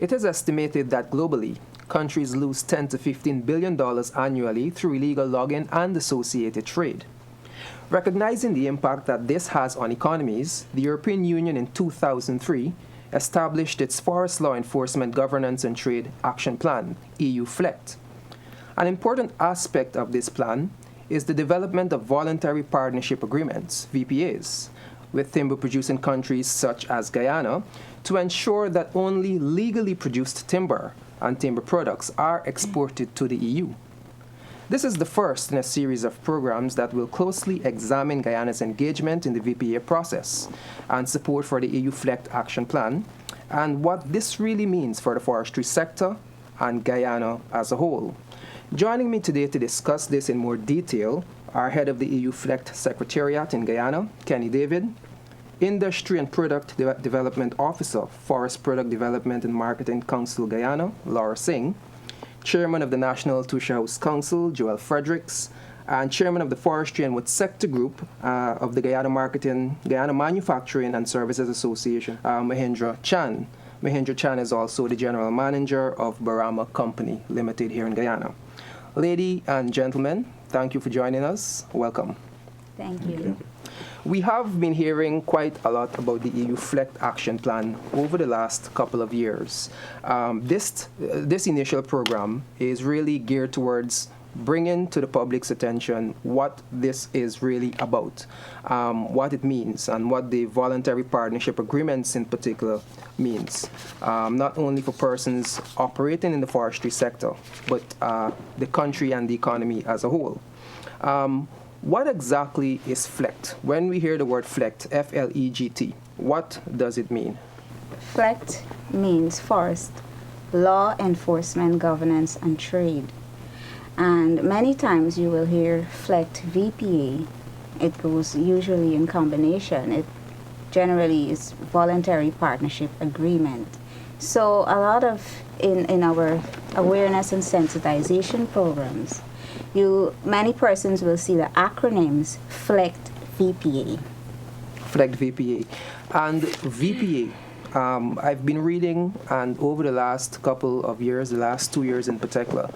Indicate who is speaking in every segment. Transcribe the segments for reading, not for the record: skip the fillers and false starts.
Speaker 1: It is estimated that globally, countries lose $10 to $15 billion annually through illegal logging and associated trade. Recognizing the impact that this has on economies, the European Union in 2003 established its Forest Law Enforcement Governance and Trade Action Plan, EU FLEGT. An important aspect of this plan is the development of voluntary partnership agreements, VPAs, with timber-producing countries such as Guyana to ensure that only legally produced timber and timber products are exported to the EU. This is the first in a series of programs that will closely examine Guyana's engagement in the VPA process and support for the EU FLEGT Action Plan and what this really means for the forestry sector and Guyana as a whole. Joining me today to discuss this in more detail are head of the EU FLEGT Secretariat in Guyana, Kenny David, Industry and Product Development Officer, Forest Product Development and Marketing Council Guyana, Laura Singh, Chairman of the National Toshao Council, Joel Fredericks, and Chairman of the Forestry and Wood Sector Group of the Guyana Manufacturing and Services Association, Mahendra Chan. Mahendra Chan is also the General Manager of Barama Company Limited here in Guyana. Ladies and gentlemen, thank you for joining us. Welcome.
Speaker 2: Thank you.
Speaker 1: We have been hearing quite a lot about the EU FLEGT Action Plan over the last couple of years. This initial program is really geared towards bringing to the public's attention what this is really about, what it means, and what the voluntary partnership agreements in particular means, not only for persons operating in the forestry sector, but the country and the economy as a whole. What exactly is FLEGT? When we hear the word FLEGT, F-L-E-G-T, what does it mean?
Speaker 2: FLEGT means Forest Law Enforcement, Governance and Trade. And many times you will hear FLEGT VPA. It goes usually in combination. It generally is voluntary partnership agreement. So a lot of in our awareness and sensitization programs, many persons will see the acronyms FLEGT VPA.
Speaker 1: FLEGT VPA. And VPA, I've been reading, and over the last couple of years, the last 2 years in particular,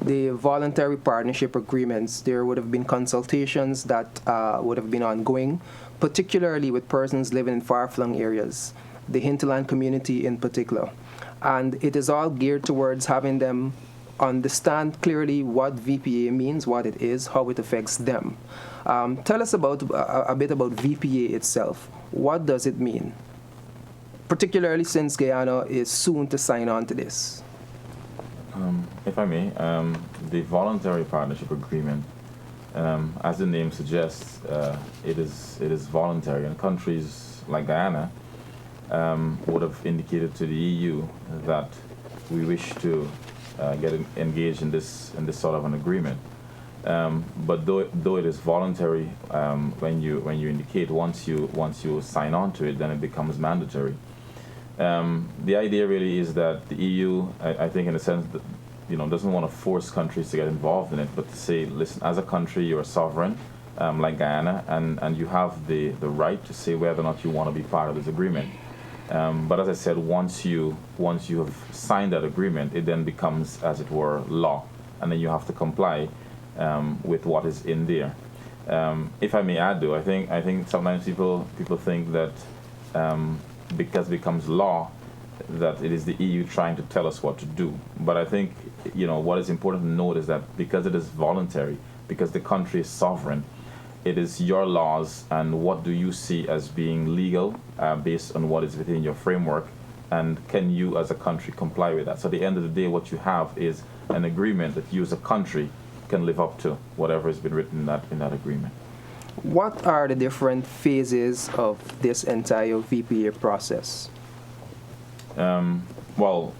Speaker 1: the voluntary partnership agreements, there would have been consultations that would have been ongoing, particularly with persons living in far-flung areas, the hinterland community in particular. And it is all geared towards having them understand clearly what VPA means, what it is, how it affects them. Tell us about a bit about VPA itself. What does it mean? Particularly since Guyana is soon to sign on to this.
Speaker 3: If I may, the voluntary partnership agreement, as the name suggests, it is voluntary, and countries like Guyana would have indicated to the EU that we wish to get engaged in this sort of an agreement. But though it is voluntary, when you indicate, once you sign on to it, then it becomes mandatory. The idea really is that the EU, I think in a sense, that, doesn't want to force countries to get involved in it, but to say, listen, as a country, you're a sovereign, like Guyana, and you have the right to say whether or not you want to be part of this agreement. But as I said, once you have signed that agreement, it then becomes, as it were, law, and then you have to comply with what is in there. If I may add, though, I think sometimes people think that because it becomes law, that it is the EU trying to tell us what to do. But I think what is important to note is that because it is voluntary, because the country is sovereign, it is your laws and what do you see as being legal based on what is within your framework, and can you as a country comply with that. So at the end of the day, what you have is an agreement that you as a country can live up to, whatever has been written in that agreement.
Speaker 1: What are the different phases of this entire VPA process?
Speaker 3: Well,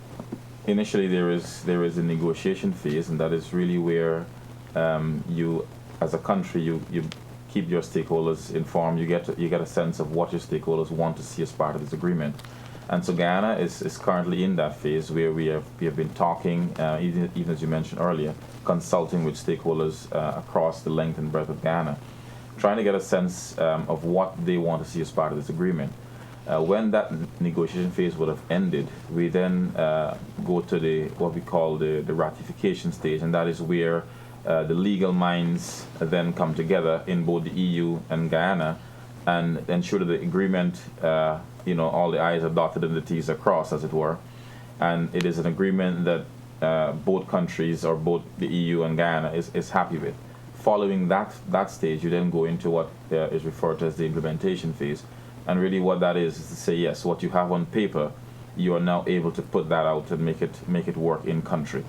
Speaker 3: initially there is a negotiation phase, and that is really where you, as a country, you keep your stakeholders informed. You get a sense of what your stakeholders want to see as part of this agreement. And so Guyana is currently in that phase where we have been talking, even as you mentioned earlier, consulting with stakeholders across the length and breadth of Guyana, trying to get a sense of what they want to see as part of this agreement. When that negotiation phase would have ended, we then go to what we call the ratification stage, and that is where the legal minds then come together in both the EU and Guyana and ensure that the agreement, all the I's are dotted and the T's are crossed, as it were. And it is an agreement that both countries, or both the EU and Guyana, is happy with. Following that stage, you then go into what is referred to as the implementation phase. And really what that is to say, yes, what you have on paper, you are now able to put that out and make it work in country.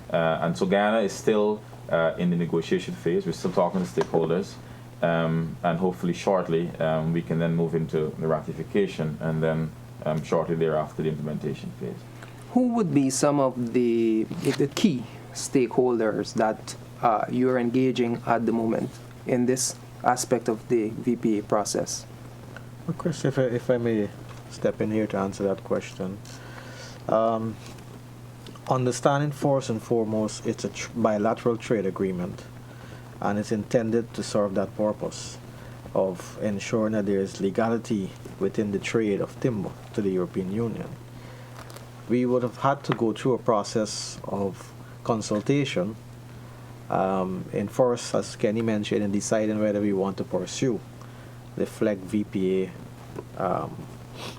Speaker 3: And so Guyana is still in the negotiation phase. We're still talking to stakeholders. And hopefully shortly we can then move into the ratification, and then shortly thereafter the implementation phase.
Speaker 1: Who would be some of the key stakeholders that you're engaging at the moment in this aspect of the VPA process?
Speaker 4: Well, Chris, if I may step in here to answer that question. Understanding first and foremost, it's a bilateral trade agreement, and it's intended to serve that purpose of ensuring that there is legality within the trade of timber to the European Union. We would have had to go through a process of consultation in first, as Kenny mentioned, in deciding whether we want to pursue the FLEGT VPA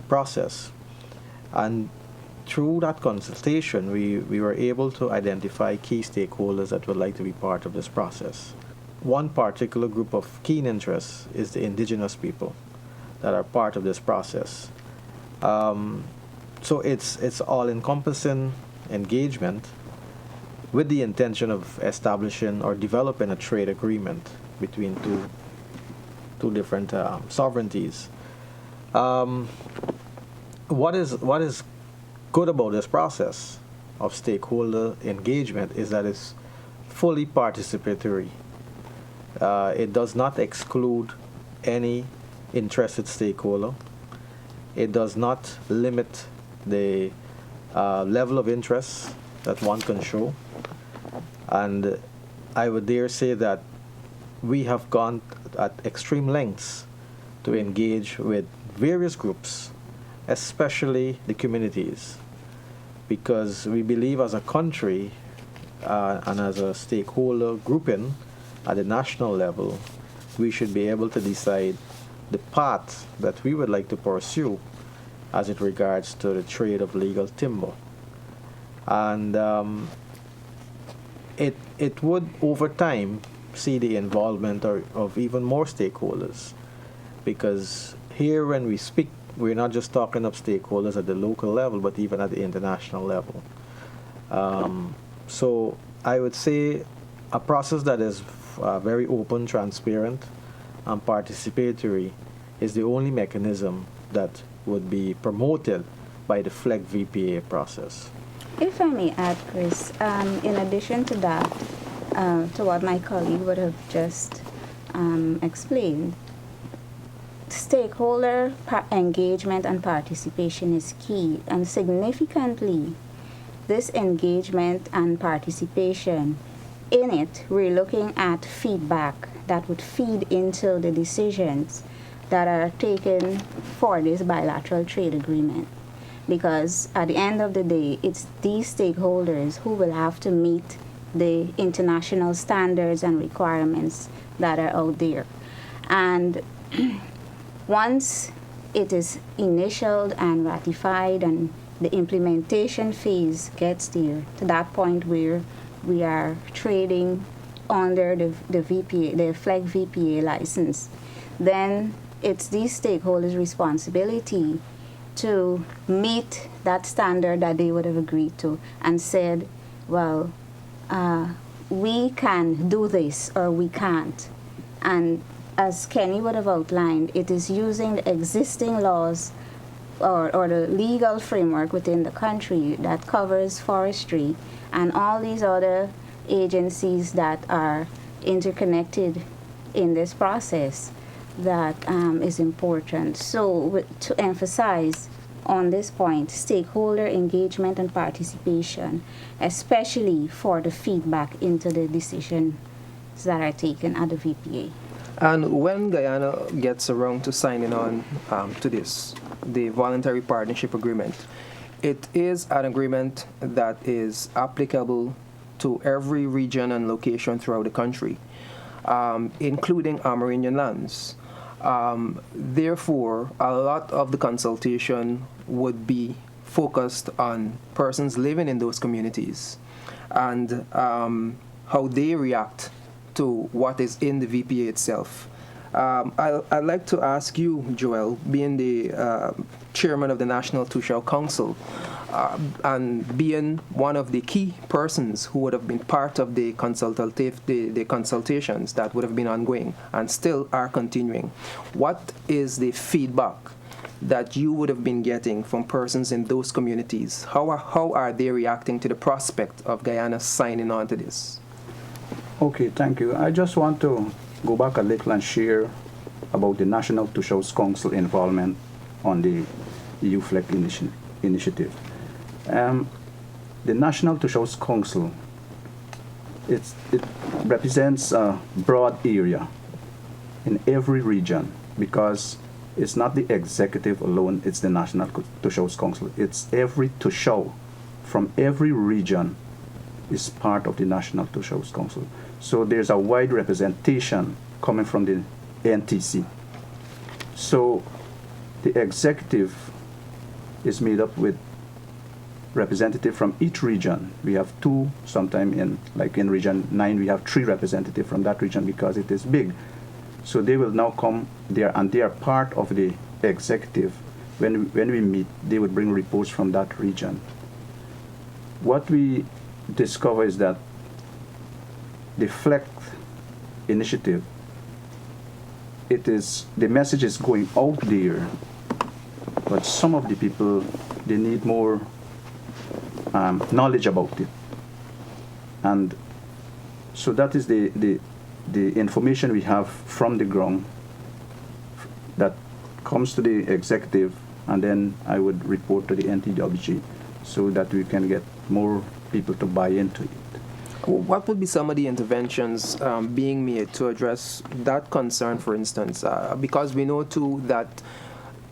Speaker 4: process. And through that consultation, we were able to identify key stakeholders that would like to be part of this process. One particular group of keen interest is the indigenous people that are part of this process. So it's all-encompassing engagement with the intention of establishing or developing a trade agreement between two different sovereignties. What is good about this process of stakeholder engagement is that it's fully participatory. It does not exclude any interested stakeholder. It does not limit the level of interest that one can show. And I would dare say that we have gone at extreme lengths to engage with various groups, especially the communities, because we believe as a country and as a stakeholder grouping at the national level, we should be able to decide the path that we would like to pursue as it regards to the trade of legal timber. And it would, over time, see the involvement of even more stakeholders, because here when we speak, we're not just talking of stakeholders at the local level, but even at the international level. So I would say a process that is very open, transparent, and participatory is the only mechanism that would be promoted by the FLEGT VPA process.
Speaker 2: If I may add, Chris, in addition to that, to what my colleague would have just explained, stakeholder engagement and participation is key, and significantly, this engagement and participation, in it, we're looking at feedback that would feed into the decisions that are taken for this bilateral trade agreement. Because at the end of the day, it's these stakeholders who will have to meet the international standards and requirements that are out there. And once it is initialed and ratified and the implementation phase gets there, to that point where we are trading under the VPA, the FLEGT VPA license, then it's these stakeholders' responsibility to meet that standard that they would have agreed to and said, well, we can do this or we can't. And as Kenny would have outlined, it is using the existing laws or the legal framework within the country that covers forestry and all these other agencies that are interconnected in this process that is important. So to emphasize on this point, stakeholder engagement and participation, especially for the feedback into the decisions that are taken at the VPA.
Speaker 1: And when Guyana gets around to signing on to this, the Voluntary Partnership Agreement. It is an agreement that is applicable to every region and location throughout the country, including Amerindian lands. Therefore, a lot of the consultation would be focused on persons living in those communities and how they react to what is in the VPA itself. I'd like to ask you, Joel, being the chairman of the National Toshao Council, and being one of the key persons who would have been part of the consultations that would have been ongoing and still are continuing. What is the feedback that you would have been getting from persons in those communities? How are they reacting to the prospect of Guyana signing on to this?
Speaker 5: Okay, thank you. I just want to go back a little and share about the National Toshao Council involvement on the EU FLEGT initiative. The National Toshao Council, it represents a broad area in every region, because it's not the executive alone, it's the National Toshao Council. It's every Toshao from every region is part of the National Toshao Council. So there's a wide representation coming from the NTC. So the executive is made up with representative from each region. We have two, sometime in region 9, we have 3 representatives from that region because it is big. So they will now come there, and they are part of the executive. When we meet, they would bring reports from that region. What we discover is that the FLEGT initiative, the message is going out there, but some of the people, they need more knowledge about it. And so that is the information we have from the ground that comes to the executive, and then I would report to the NTWG so that we can get more people to buy into it.
Speaker 1: What would be some of the interventions being made to address that concern, for instance? Because we know, too, that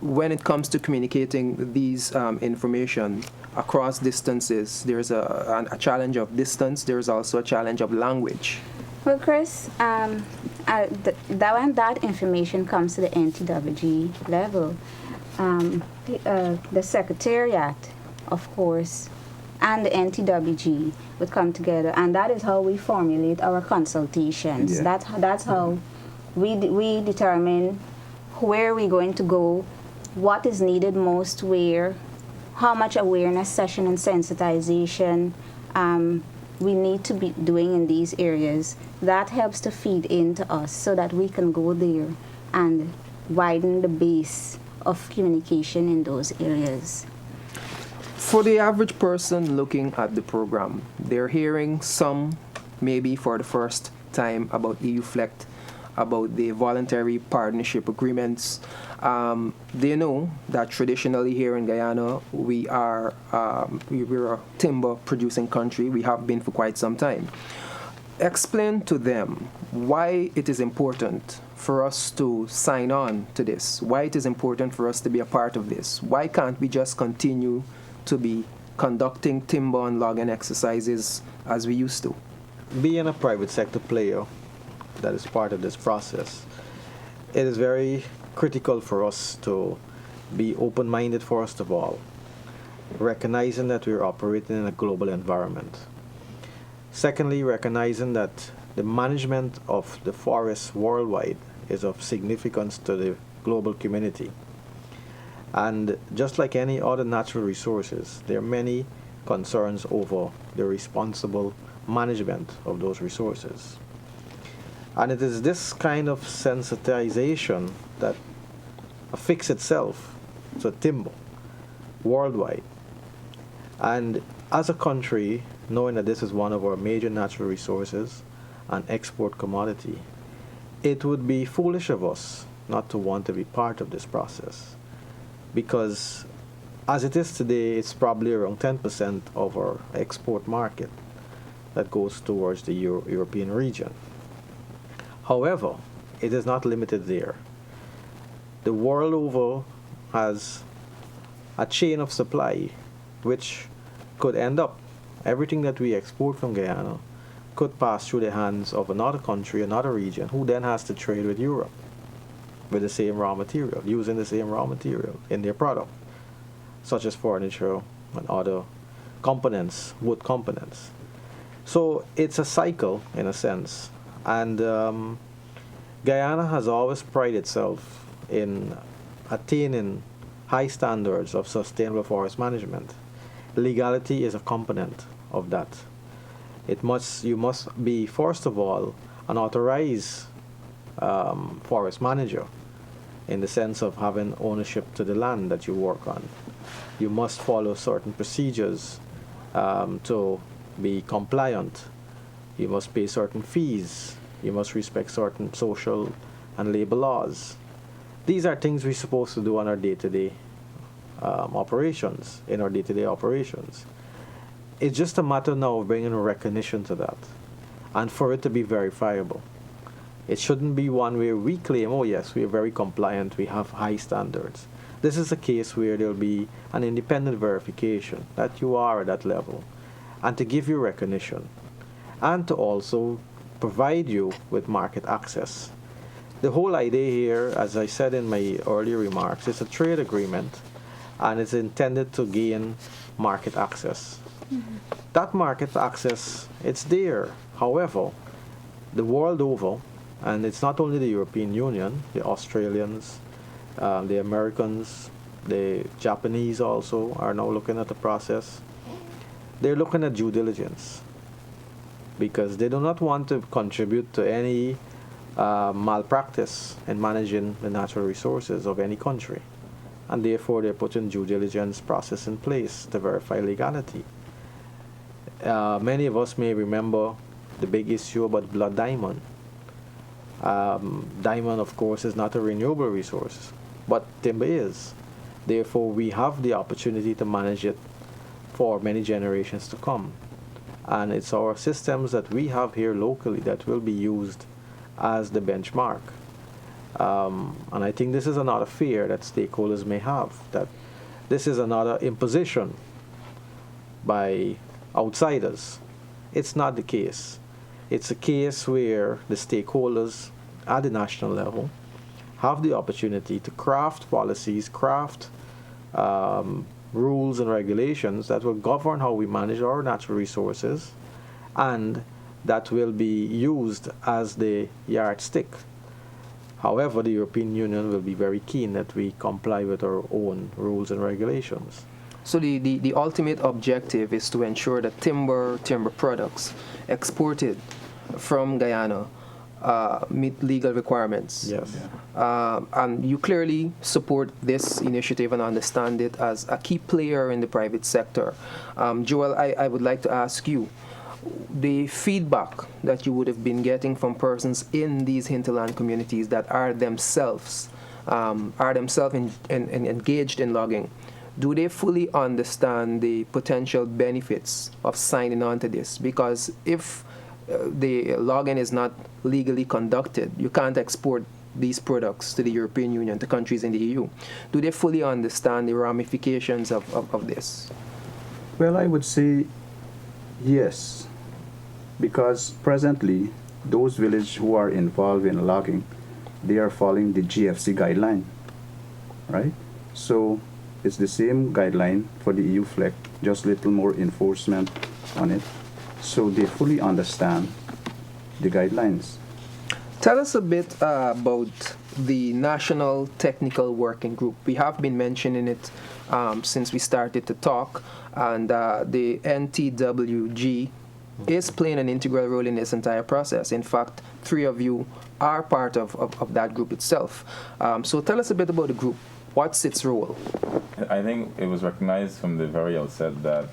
Speaker 1: when it comes to communicating these information across distances, there's a challenge of distance. There's also a challenge of language.
Speaker 2: Well, Chris, when that information comes to the NTWG level, the Secretariat, of course, and the NTWG would come together, and that is how we formulate our consultations. Yeah. That's how we determine where we're going to go, what is needed most where, how much awareness session and sensitization we need to be doing in these areas. That helps to feed into us so that we can go there and widen the base of communication in those areas.
Speaker 1: For the average person looking at the program, they're hearing some, maybe for the first time, about EU FLEGT, about the voluntary partnership agreements. They know that traditionally here in Guyana, we're a timber producing country. We have been for quite some time. Explain to them why it is important for us to sign on to this, why it is important for us to be a part of this. Why can't we just continue to be conducting timber and logging exercises as we used to?
Speaker 4: Being a private sector player that is part of this process, it is very critical for us to be open-minded, first of all, recognizing that we're operating in a global environment. Secondly, recognizing that the management of the forests worldwide is of significance to the global community. And just like any other natural resources, there are many concerns over the responsible management of those resources. And it is this kind of sensitization that affixes itself to timber worldwide. And as a country, knowing that this is one of our major natural resources and export commodity, it would be foolish of us not to want to be part of this process. Because as it is today, it's probably around 10% of our export market that goes towards the European region. However, it is not limited there. The world over has a chain of supply which could end up, everything that we export from Guyana could pass through the hands of another country, another region, who then has to trade with Europe with the same raw material, using the same raw material in their product, such as furniture and other components, wood components. So it's a cycle in a sense, and Guyana has always prided itself in attaining high standards of sustainable forest management. Legality is a component of that. You must be, first of all, an authorized forest manager, in the sense of having ownership to the land that you work on. You must follow certain procedures to be compliant. You must pay certain fees. You must respect certain social and labor laws. These are things we're supposed to do on our day-to-day operations, in our day-to-day operations. It's just a matter now of bringing a recognition to that, and for it to be verifiable. It shouldn't be one where we claim, oh yes, we are very compliant, we have high standards. This is a case where there'll be an independent verification that you are at that level, and to give you recognition, and to also provide you with market access. The whole idea here, as I said in my earlier remarks, is a trade agreement, and it's intended to gain market access. Mm-hmm. That market access, it's there. However, the world over, and it's not only the European Union, the Australians, the Americans, the Japanese also are now looking at the process. They're looking at due diligence, because they do not want to contribute to any malpractice in managing the natural resources of any country, and therefore they're putting due diligence process in place to verify legality. Many of us may remember the big issue about blood diamond. Diamond, of course, is not a renewable resource, but timber is. Therefore, we have the opportunity to manage it for many generations to come. And it's our systems that we have here locally that will be used as the benchmark. And I think this is another fear that stakeholders may have, that this is another imposition by outsiders. It's not the case. It's a case where the stakeholders at the national level have the opportunity to craft policies, craft rules and regulations that will govern how we manage our natural resources, and that will be used as the yardstick. However, the European Union will be very keen that we comply with our own rules and regulations.
Speaker 1: So the ultimate objective is to ensure that timber products exported from Guyana meet legal requirements.
Speaker 4: Yes.
Speaker 1: And you clearly support this initiative and understand it as a key player in the private sector. Joel, I would like to ask you, the feedback that you would have been getting from persons in these hinterland communities that are themselves engaged in logging, do they fully understand the potential benefits of signing on to this? Because if the logging is not legally conducted, you can't export these products to the European Union, to countries in the EU. Do they fully understand the ramifications of this?
Speaker 5: Well, I would say yes, because presently those villages who are involved in logging, they are following the GFC guideline, right? So it's the same guideline for the EU FLEGT, just little more enforcement on it. So they fully understand the guidelines.
Speaker 1: Tell us a bit about the National Technical Working Group. We have been mentioning it since we started to talk, and the NTWG is playing an integral role in this entire process. In fact, 3 of you are part of that group itself. So tell us a bit about the group. What's its role?
Speaker 3: I think it was recognized from the very outset that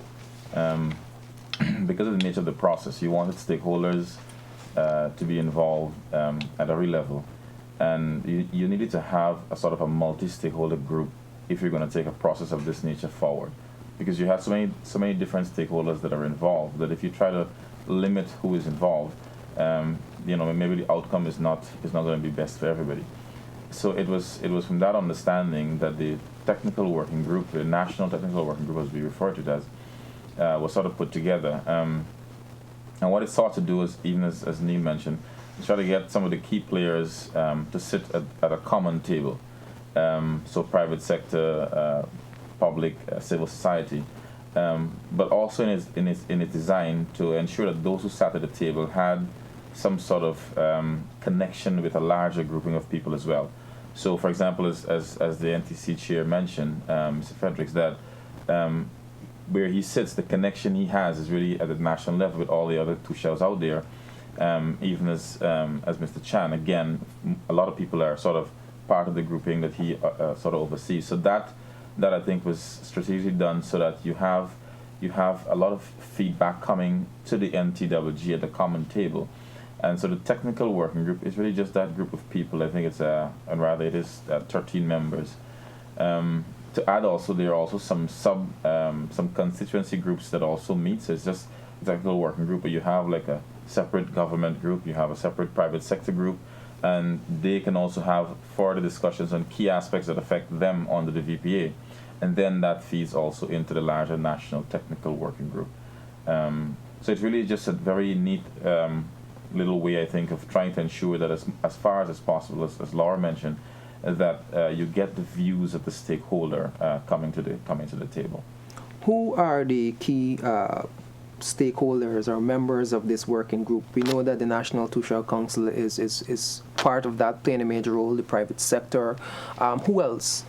Speaker 3: because of the nature of the process, you wanted stakeholders to be involved at every level, and you needed to have a sort of a multi-stakeholder group if you're going to take a process of this nature forward, because you have so many different stakeholders that are involved that if you try to limit who is involved, maybe the outcome is not going to be best for everybody. So it was from that understanding that the technical working group, the national technical working group, as we refer to it as, was sort of put together. And what it sought to do is, even as Neil mentioned, try to get some of the key players to sit at a common table. So private sector, public, civil society, but also in its design to ensure that those who sat at the table had some sort of connection with a larger grouping of people as well. So, for example, as the NTC chair mentioned, Mr. Fredericks, that where he sits, the connection he has is really at the national level with all the other Toshaos out there. Even as Mr. Chan, again, a lot of people are sort of part of the grouping that he sort of oversees. So that I think was strategically done so that you have a lot of feedback coming to the NTWG at the common table. And so the technical working group is really just that group of people. I think it's and rather it is 13 members. To add also, there are also some constituency groups that also meet. So it's just a technical working group, but you have like a separate government group, you have a separate private sector group, and they can also have further discussions on key aspects that affect them under the VPA. And then that feeds also into the larger national technical working group. So it's really just a very neat little way, I think, of trying to ensure that as far as possible, as Laura mentioned, that you get the views of the stakeholder coming to the table.
Speaker 1: Who are the key stakeholders or members of this working group? We know that the National Toshao Council is part of that, playing a major role, the private sector. Who else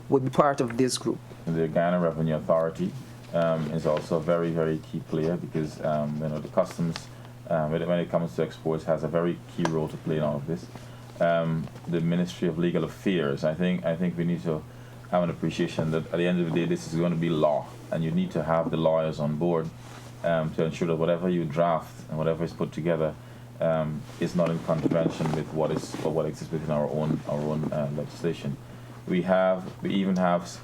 Speaker 1: would be part of this group?
Speaker 3: The Guyana Revenue Authority is also a very, very key player because the customs, when it comes to exports, has a very key role to play in all of this. The Ministry of Legal Affairs, I think we need to have an appreciation that at the end of the day, this is going to be law, and you need to have the lawyers on board to ensure that whatever you draft and whatever is put together is not in contravention with what exists within our own legislation. We even have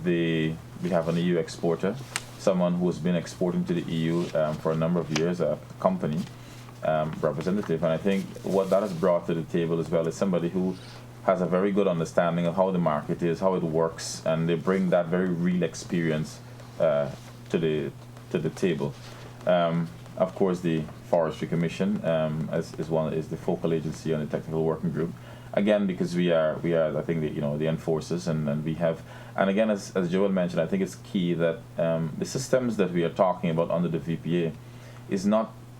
Speaker 3: we have an EU exporter, someone who has been exporting to the EU for a number of years, a company representative, and I think what that has brought to the table as well is somebody who has a very good understanding of how the market is, how it works, and they bring that very real experience to the table. Of course, the Forestry Commission is the focal agency on the technical working group. Again, because we are I think the enforcers, and we have, and again as Joel mentioned, I think it's key that the systems that we are talking about under the VPA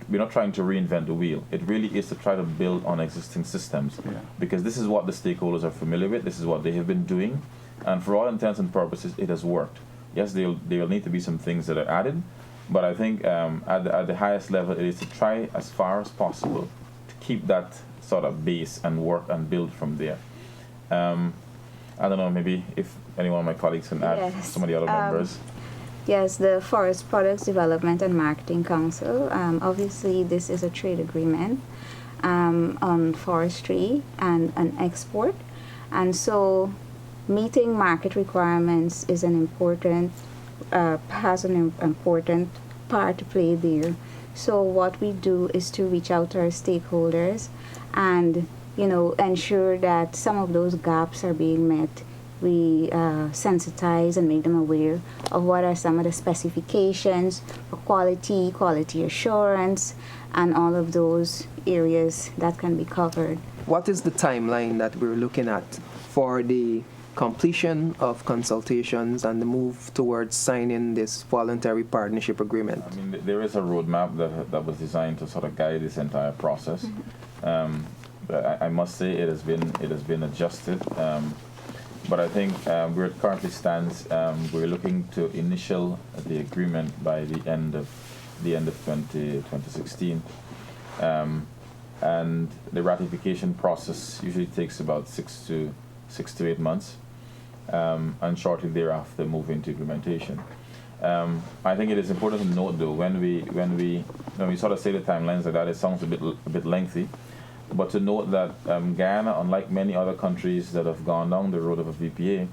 Speaker 3: we're not trying to reinvent the wheel. It really is to try to build on existing systems, because this is what the stakeholders are familiar with. This is what they have been doing, and for all intents and purposes, it has worked. Yes, there will need to be some things that are added, but I think at the highest level, it is to try as far as possible to keep that sort of base and work and build from there. I don't know, maybe if any one of my colleagues can add some of the other members.
Speaker 2: Yes, the Forest Products Development and Marketing Council. Obviously, this is a trade agreement on forestry and export. And so meeting market requirements is has an important part to play there. So what we do is to reach out to our stakeholders and, ensure that some of those gaps are being met. We sensitize and make them aware of what are some of the specifications for quality assurance, and all of those areas that can be covered.
Speaker 1: What is the timeline that we're looking at for the completion of consultations and the move towards signing this voluntary partnership agreement?
Speaker 3: I mean, there is a roadmap that was designed to sort of guide this entire process. But I must say it has been adjusted. But I think where it currently stands, we're looking to initial the agreement by the end of 2016, and the ratification process usually takes about 6 to 8 months, and shortly thereafter move into implementation. I think it is important to note, though, when we sort of say the timelines like that, it sounds a bit lengthy. But to note that Guyana, unlike many other countries that have gone down the road of a VPA,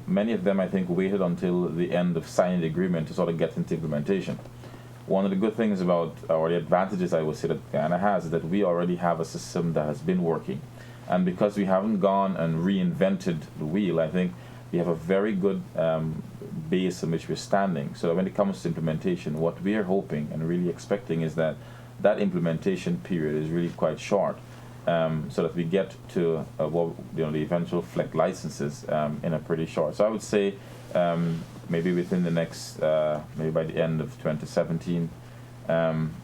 Speaker 3: many of them, I think, waited until the end of signing the agreement to sort of get into implementation. One of the good things about, or the advantages I would say that Guyana has, is that we already have a system that has been working. And because we haven't gone and reinvented the wheel, I think we have a very good base on which we're standing. So when it comes to implementation, what we are hoping and really expecting is that that implementation period is really quite short, so that we get to the eventual FLEGT licenses in a pretty short. So I would say maybe within the next, maybe by the end of 2017,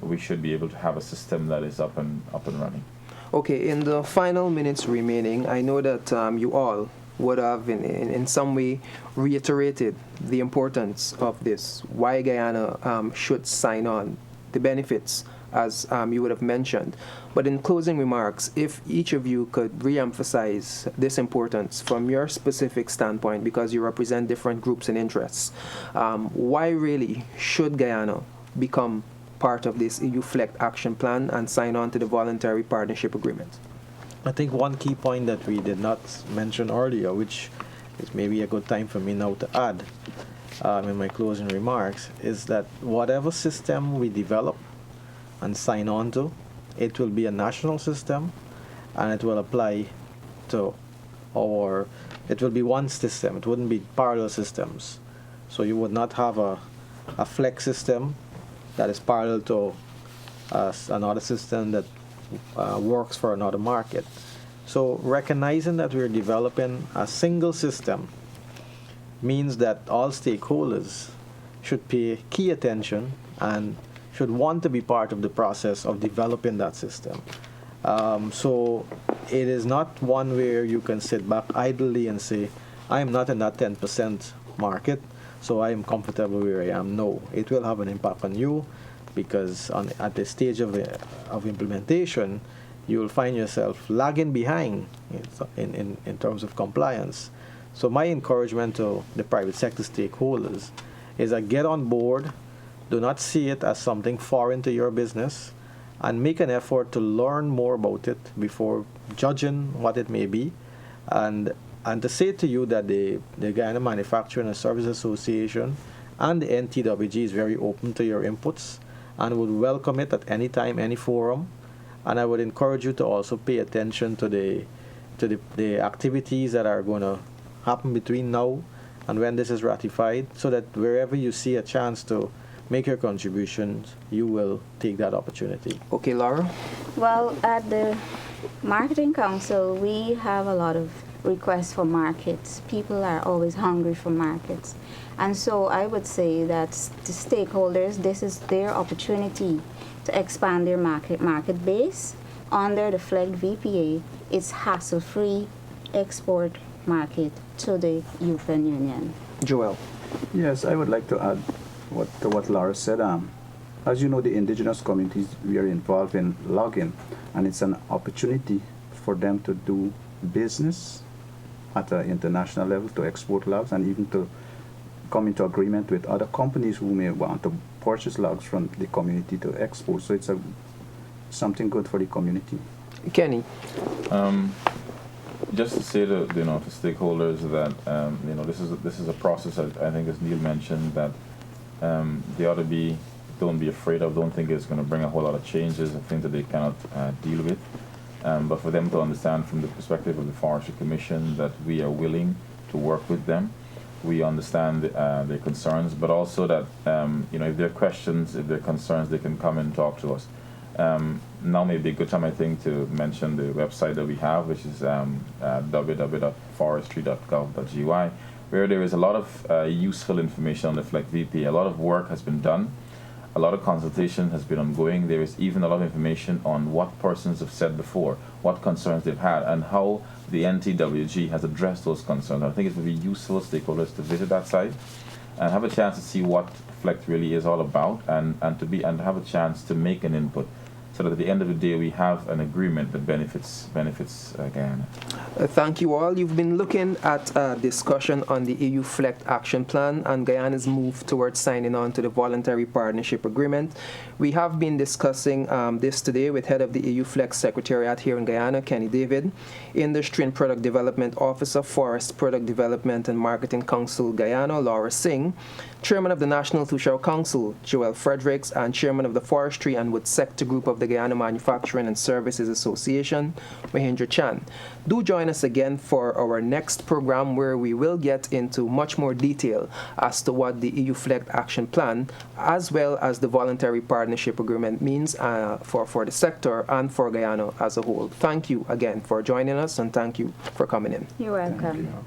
Speaker 3: we should be able to have a system that is up and running.
Speaker 1: Okay, in the final minutes remaining, I know that you all would have in some way reiterated the importance of this, why Guyana should sign on, the benefits, as you would have mentioned. But in closing remarks, if each of you could re-emphasize this importance from your specific standpoint, because you represent different groups and interests, why really should Guyana become part of this EU FLEGT action plan and sign on to the voluntary partnership agreement?
Speaker 4: I think one key point that we did not mention earlier, which is maybe a good time for me now to add in my closing remarks, is that whatever system we develop and sign on to, it will be a national system, and it will apply to it will be one system. It wouldn't be parallel systems. So you would not have a FLEGT system that is parallel to another system that works for another market. So recognizing that we're developing a single system means that all stakeholders should pay key attention and should want to be part of the process of developing that system. So it is not one where you can sit back idly and say, I am not in that 10% market, so I am comfortable where I am. No, it will have an impact on you, because at the stage of implementation, you will find yourself lagging behind in terms of compliance. So my encouragement to the private sector stakeholders is that get on board, do not see it as something foreign to your business, and make an effort to learn more about it before judging what it may be. And to say to you that the Guyana Manufacturing and Service Association and the NTWG is very open to your inputs and would welcome it at any time, any forum. And I would encourage you to also pay attention to the activities that are going to happen between now and when this is ratified, so that wherever you see a chance to make your contributions, you will take that opportunity.
Speaker 1: Okay, Laura?
Speaker 2: Well, at the Marketing Council, we have a lot of requests for markets. People are always hungry for markets. And so I would say that the stakeholders, this is their opportunity to expand their market base. Under the FLEGT VPA, it's hassle-free export market to the European Union.
Speaker 1: Joel?
Speaker 5: Yes, I would like to add to what Laura said. As you know, the indigenous communities, we are involved in logging, and it's an opportunity for them to do business at an international level, to export logs, and even to come into agreement with other companies who may want to purchase logs from the community to export. So it's something good for the community.
Speaker 1: Kenny?
Speaker 3: Just to say to to stakeholders that this is a process that I think, as Neil mentioned, that they ought to don't be afraid of, don't think it's going to bring a whole lot of changes and things that they cannot deal with. But for them to understand from the perspective of the Forestry Commission that we are willing to work with them. We understand their concerns, but also that if there are questions, if there are concerns, they can come and talk to us. Now may be a good time, I think, to mention the website that we have, which is www.forestry.gov.gy, where there is a lot of useful information on the FLEGT VPA. A lot of work has been done. A lot of consultation has been ongoing. There is even a lot of information on what persons have said before, what concerns they've had, and how the NTWG has addressed those concerns. I think it would be useful for stakeholders to visit that site and have a chance to see what FLEGT really is all about, and have a chance to make an input, so that at the end of the day we have an agreement that benefits Guyana.
Speaker 1: Thank you all. You've been looking at a discussion on the EU FLEGT action plan and Guyana's move towards signing on to the voluntary partnership agreement. We have been discussing this today with head of the EU FLEGT Secretariat here in Guyana, Kenny David, Industry and Product Development Officer, Forest Product Development and Marketing Council Guyana, Laura Singh, Chairman of the National Toshao Council, Joel Fredericks, and Chairman of the Forestry and Wood Sector Group of the Guyana Manufacturing and Services Association, Mahendra Chan. Do join us again for our next program, where we will get into much more detail as to what the EU FLEGT Action Plan, as well as the Voluntary Partnership Agreement means for the sector and for Guyana as a whole. Thank you again for joining us, and thank you for coming in.
Speaker 2: You're welcome.
Speaker 5: Thank you.